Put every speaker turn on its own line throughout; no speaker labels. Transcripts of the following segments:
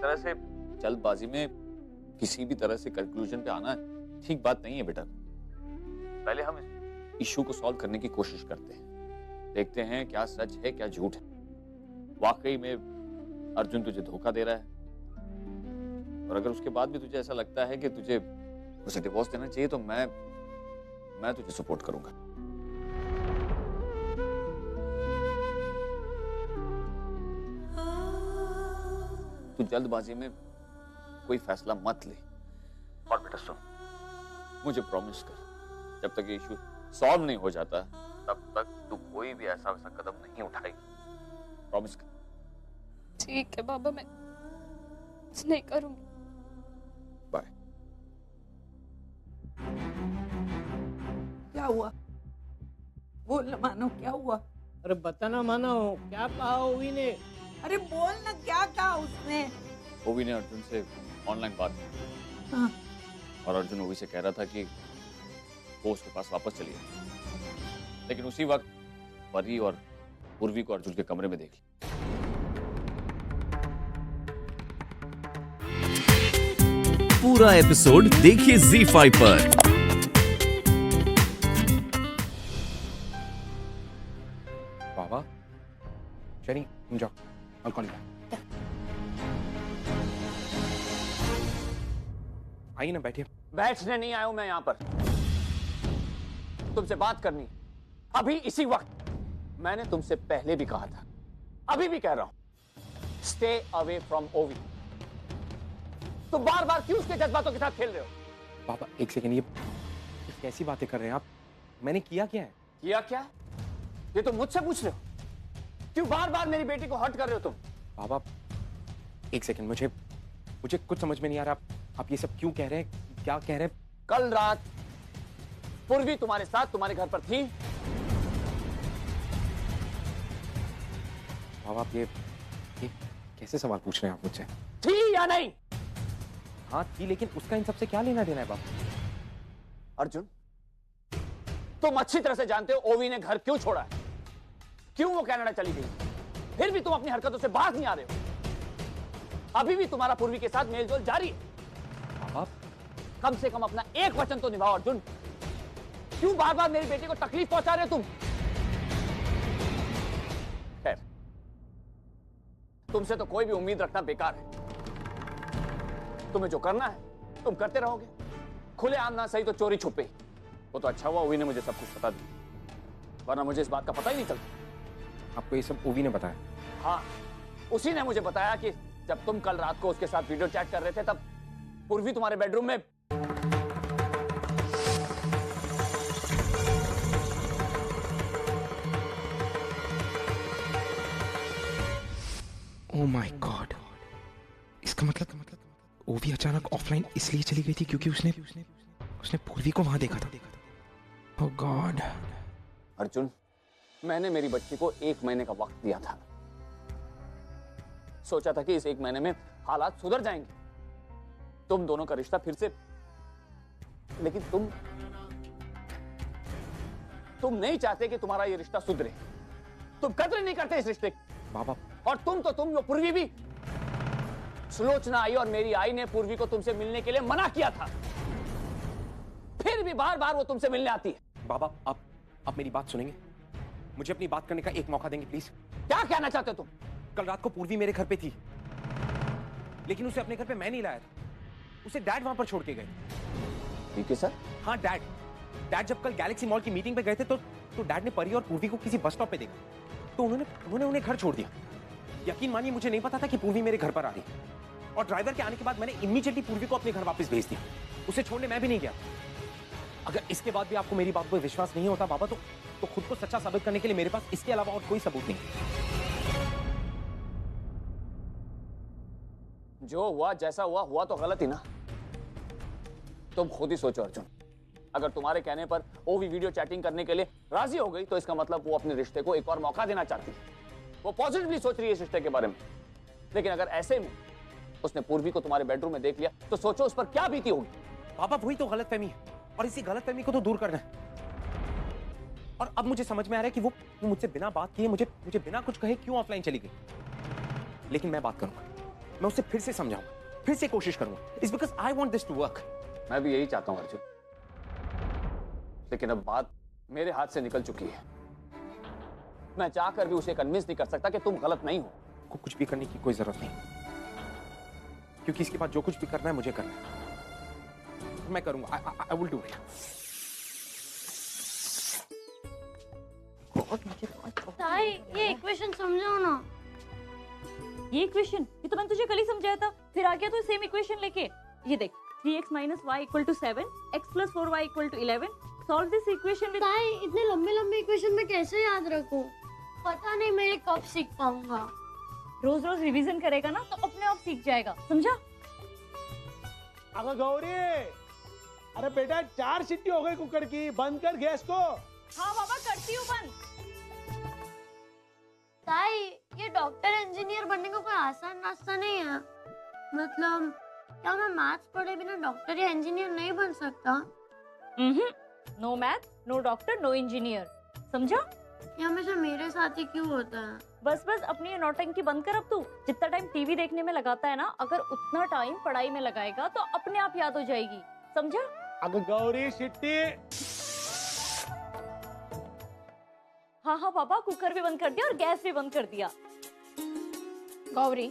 तरह से जल्दबाजी में किसी भी तरह से कंक्लूजन पे आना ठीक बात नहीं है बेटा। पहले हम इस इशू को सॉल्व करने की कोशिश करते हैं, देखते हैं क्या सच है क्या झूठ है। वाकई में अर्जुन तुझे धोखा दे रहा है, और अगर उसके बाद भी तुझे ऐसा लगता है कि तुझे उसे डिवोर्स देना चाहिए तो मैं तुझे सपोर्ट करूंगा। तू जल्दबाजी में कोई फैसला मत ले। और बेटा सुन, मुझे प्रॉमिस कर, जब तक ये इशू सॉल्व नहीं हो जाता तब तक तू कोई भी ऐसा वैसा कदम नहीं उठाएगी। प्रॉमिस कर।
ठीक है बाबा, मैं कुछ नहीं करूंगी।
बाय।
क्या हुआ? बोल ना मानो, क्या हुआ?
अरे बताना मानो, क्या कहा ओवी ने?
अरे बोल ना, क्या कहा उसने?
ओवी ने अर्जुन से ऑनलाइन बात की।
हाँ।
और अर्जुन ओवी से कह रहा था कि वो उसके पास वापस चली गई, लेकिन उसी वक्त परी और पूर्वी को अर्जुन के कमरे में देख लिया।
पूरा एपिसोड देखिए ZEE5 पर।
बाबा, शनी, तुम जाओ, I'll call you back. आइए ना, बैठिए।
बैठने नहीं आया हूं मैं यहां पर, तुमसे बात करनी अभी इसी वक्त। मैंने तुमसे पहले भी कहा था, अभी भी कह रहा हूं, स्टे अवे फ्रॉम ओवी। तुम बार बार क्यों उसके जज्बातों के साथ खेल रहे हो?
बाबा एक सेकंड, ये कैसी बातें कर रहे हैं आप? मैंने किया क्या है?
किया क्या? ये तुम मुझसे पूछ रहे हो? क्यों बार बार मेरी बेटी को हर्ट कर रहे हो तुम?
बाबा एक सेकंड, मुझे कुछ समझ में नहीं आ रहा। आप ये सब क्यों कह रहे हैं? क्या कह रहे हैं?
कल रात पूर्वी तुम्हारे साथ तुम्हारे घर पर थी?
बाबा आप ये कैसे सवाल पूछ रहे हैं आप मुझसे?
थी या नहीं?
हाँ थी, लेकिन उसका इन सबसे क्या लेना देना है बाबा?
अर्जुन, तुम अच्छी तरह से जानते हो ओवी ने घर क्यों छोड़ा है, क्यों वो कनाडा चली गई, फिर भी तुम अपनी हरकतों से बाज नहीं आ रहे हो। अभी भी तुम्हारा पूर्वी के साथ मेलजोल जारी है।
बाबा
कम से कम अपना एक वचन तो निभाओ अर्जुन। क्यों बार बार मेरी बेटी को तकलीफ पहुंचा रहे हो तुम? खैर, तुमसे तो कोई भी उम्मीद रखना बेकार है। तुम्हें जो करना है तुम करते रहोगे, खुलेआम ना सही तो चोरी छुपे। वो तो अच्छा हुआ ओवी ने मुझे सब कुछ बता दिया, वरना मुझे इस बात का पता ही नहीं चलता।
आपको ये सब ओवी ने बताया?
हाँ, उसी ने मुझे बताया कि जब तुम कल रात को उसके साथ वीडियो चैट कर रहे थे तब पूर्वी तुम्हारे बेडरूम में
ओह माय गॉड, इसका मतलब ओवी अचानक ऑफलाइन इसलिए चली गई थी क्योंकि उसने पूर्वी को वहां देखा था। ओह गॉड।
अर्जुन, मैंने मेरी बच्ची को 1 महीने का वक्त दिया था। सोचा था कि इस 1 महीने में हालात सुधर जाएंगे, तुम दोनों का रिश्ता फिर से, लेकिन तुम नहीं चाहते कि तुम्हारा ये रिश्ता सुधरे। तुम कदर नहीं करते इस रिश्ते की।
बाबा
और तुम वो पूर्वी भी, सुलोचना आई और मेरी आई ने पूर्वी को तुमसे मिलने के लिए मना किया था, फिर भी बार बार वो तुमसे मिलने आती है।
बाबा आप मेरी बात सुनेंगे? मुझे अपनी बात करने का एक मौका देंगे प्लीज?
क्या कहना चाहते हो तुम?
कल रात को पूर्वी मेरे घर पे थी, लेकिन उसे अपने घर पे मैं नहीं लाया था, उसे डैड वहां पर छोड़ के गए।
ठीक है सर।
हाँ डैड जब कल गैलेक्सी मॉल की मीटिंग पे गए थे तो डैड ने परी और पूर्वी को किसी बस स्टॉप पे देखा, तो उन्होंने उन्हें घर छोड़ दिया। यकीन मानिए मुझे नहीं पता था कि पूर्वी मेरे घर पर आ रही, और ड्राइवर के आने के बाद मैंने इमीडिएटली पूर्वी को अपने घर वापस भेज दिया, उसे छोड़ने मैं भी नहीं गया। अगर इसके बाद भी आपको मेरी बात पर विश्वास नहीं होता बाबा, तो खुद को सच्चा साबित करने के लिए मेरे पास इसके अलावा और कोई सबूत नहीं।
जो हुआ जैसा हुआ तो गलत ही ना। तुम खुद ही सोचो अर्जुन, अगर तुम्हारे कहने पर ओवी वीडियो चैटिंग करने के लिए राजी हो गई तो इसका मतलब वो अपने रिश्ते को एक और मौका देना चाहती है, वो पॉजिटिवली सोच रही है इस रिश्ते के बारे में। लेकिन अगर ऐसे में उसने पूर्वी को तुम्हारे बेडरूम में देख लिया तो सोचो उस पर क्या बीती होगी।
बाबा वही तो गलतफहमी है, और इसी गलतफहमी को तो दूर करना है। और अब मुझे समझ में आ रहा है कि वो मुझसे बिना बात किए, मुझे बिना कुछ कहे क्यों ऑफलाइन चली गई। लेकिन मैं बात करूंगा, मैं उसे फिर से समझाऊंगा, फिर से कोशिश करूंगा। It's because I want this to work.
मैं भी यही चाहता हूं अर्जुन, लेकिन अब बात मेरे हाथ से निकल चुकी है। मैं चाहकर भी उसे कन्विंस नहीं कर सकता कि तुम गलत नहीं हो।
को कुछ भी करने की कोई जरूरत नहीं, क्योंकि इसके बाद जो कुछ भी करना है मुझे करना है। मैं करूंगा। I will do it.
ताई, ये इक्वेशन समझाओ ना।
ये इक्वेशन, ये तो मैंने तुझे कल ही समझाया था, फिर आ गया तो सेम इक्वेशन लेके। ये देख, 3x - y = 7, x + 4y = 11। Solve this equation with.
ताई, इतने लंबे लंबे इक्वेशन में कैसे याद रखूं? पता नहीं मैं कब सीख पाऊंगा।
रोज रोज रिवीजन करेगा ना तो अपने आप सीख जाएगा, समझा?
अगर गौरी, अरे बेटा 4 सीटी हो गई कुकर की, बंद कर गैस को।
हाँ बाबा, करती हूँ बंद।
ताई, ये डॉक्टर इंजीनियर बनने का कोई आसान रास्ता नहीं है। मतलब क्या मैं मैथ्स पढ़े बिना डॉक्टर या इंजीनियर नहीं बन सकता?
No math, no doctor, no engineer, समझा?
ये हमेशा मेरे साथ ही क्यों होता है?
बस बस अपनी ये नौटंकी बंद कर अब तू। जितना टाइम टीवी देखने में लगाता है ना, अगर उतना टाइम पढ़ाई में लगाएगा तो अपने आप याद हो जाएगी, समझा?
अगर गौरी सिट्टी।
हाँ हाँ पापा, कुकर भी बंद कर दिया और गैस भी बंद कर दिया।
गौरी,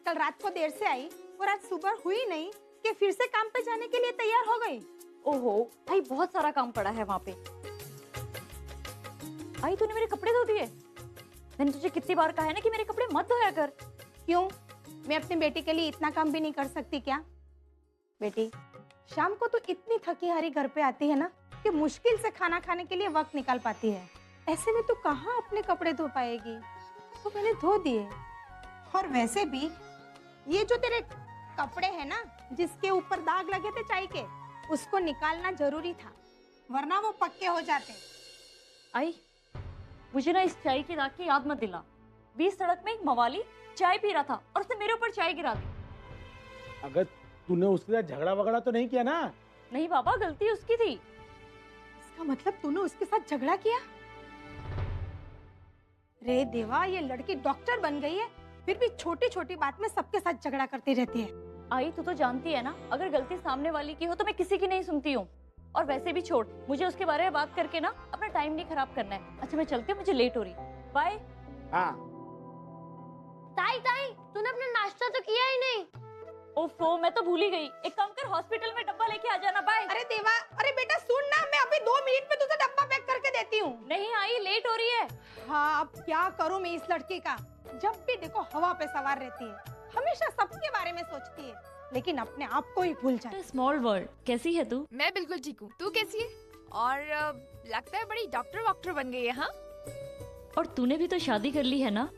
कल रात को देर से आई और आज सुबह हुई नहीं कि फिर से काम पे जाने के लिए तैयार हो गई।
ओहो भाई, बहुत सारा काम पड़ा है वहाँ पे। आई, तूने मेरे कपड़े धो दिए? मैंने तुझे कितनी बार कहा है ना कि मेरे कपड़े मत धोया कर।
क्यों? मैं अपनी बेटी के लिए इतना काम भी नहीं कर सकती क्या? बेटी, शाम को तो इतनी थकी हारी घर पे आती है ना कि मुश्किल से खाना खाने के लिए वक्त निकाल पाती है। ऐसे में तू कहाँ अपने कपड़े धो पाएगी? तो मैंने धो दिए। और वैसे भी ये जो तेरे कपड़े हैं ना, जिसके ऊपर दाग लगे थे चाय के, उसको निकालना जरूरी था, वरना वो पक्के हो जाते।
आई, मुझे ना इस चाय की दाग की याद मत दिला। 20 सड़क में एक मवाली चाय पी रहा था और उसने मेरे ऊपर चाय गिरा दी।
अगर तूने उसके साथ झगड़ा वगड़ा तो नहीं किया ना?
नहीं बाबा, गलती उसकी थी।
इसका मतलब तूने उसके साथ झगड़ा किया? रे देवा, ये लड़की डॉक्टर बन गई है, फिर भी छोटी छोटी बात में सबके साथ झगड़ा करती रहती है।
आई, तू तो जानती है ना, अगर गलती सामने वाली की हो तो मैं किसी की नहीं सुनती हूँ। और वैसे भी छोड़, मुझे उसके बारे में बात करके ना अपना टाइम नहीं खराब करना है। अच्छा मैं चलती हूँ, मुझे लेट हो रही। बाय।
हाँ।
ताई, तूने अपना नाश्ता तो किया ही नहीं।
ओफो, मैं तो भूल ही गई। एक काम कर, हॉस्पिटल में डब्बा लेके आ जाना। बाय।
अरे देवा, अरे बेटा सुन ना, मैं अभी 2 मिनट में तुझे डब्बा पैक करके देती हूँ।
नहीं आई, लेट हो रही है।
हाँ, अब क्या करूँ मैं इस लड़की का? जब भी देखो हवा पे सवार रहती है, हमेशा सबके बारे में सोचती है, लेकिन अपने आप को ही भूल जाती है।
Small world. कैसी है तू?
मैं बिल्कुल ठीक हूँ, तू कैसी है? और लगता है बड़ी डॉक्टर बन गई है। हाँ,
और तूने भी तो शादी कर ली है ना?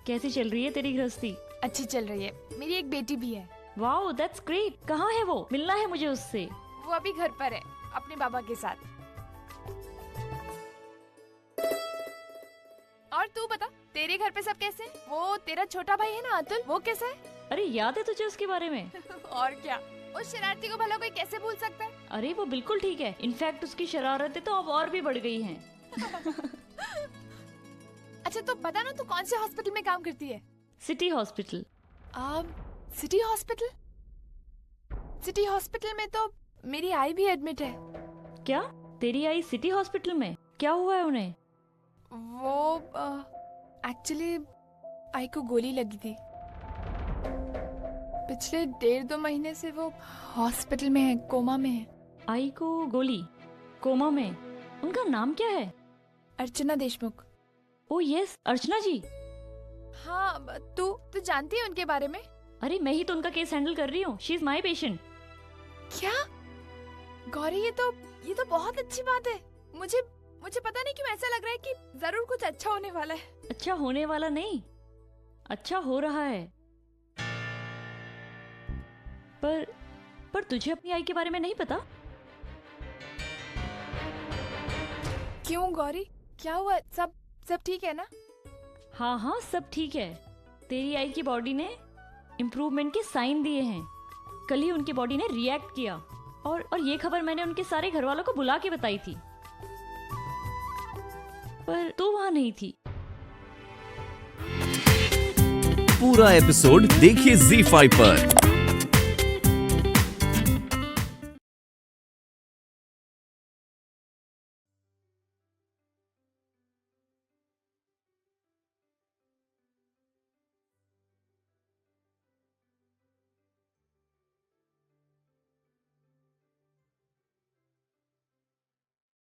कैसी चल रही है तेरी गृहस्थी?
अच्छी चल रही है। मेरी एक बेटी भी है।
Wow, that's great. कहाँ है वो? मिलना है मुझे उससे।
वो अभी घर पर है, अपने बाबा के साथ। और तू बता, तेरे घर पे सब कैसे हैं? वो तेरा छोटा भाई है ना अतुल, वो कैसा है?
अरे याद है तुझे उसके बारे में?
और क्या, उस शरारती को भला कोई कैसे भूल सकता है?
अरे वो बिल्कुल ठीक है। इनफैक्ट उसकी शरारतें तो अब और भी बढ़ गई हैं।
अच्छा तो बता ना, तू कौन से हॉस्पिटल में काम करती है?
City hospital.
City hospital? City hospital में तो मेरी आई भी एडमिट है।
क्या? तेरी आई सिटी हॉस्पिटल में? क्या हुआ है उन्हें?
वो एक्चुअली आई को गोली लगी थी। पिछले 1.5-2 महीने से वो हॉस्पिटल में है, कोमा में है।
आई को गोली? कोमा में? उनका नाम क्या है?
अर्चना देशमुख।
ओ यस, अर्चना जी।
हाँ, तू जानती है उनके बारे में?
अरे मैं ही तो उनका केस हैंडल कर रही हूँ। She is my patient.
क्या गौरी, ये तो बहुत अच्छी बात है। मुझे पता नहीं क्यों ऐसा लग रहा है कि जरूर कुछ अच्छा होने वाला है।
अच्छा होने वाला नहीं, अच्छा हो रहा है। पर तुझे अपनी आई के बारे में नहीं पता?
क्यों गौरी, क्या हुआ? सब ठीक है ना?
हाँ हाँ, सब ठीक है। तेरी आई की बॉडी ने इम्प्रूवमेंट के साइन दिए हैं। कल ही उनकी बॉडी ने रिएक्ट किया और ये खबर मैंने उनके सारे घर वालों को बुला के बताई थी, पर तू वहां नहीं थी।
पूरा एपिसोड देखिए ZEE5 पर।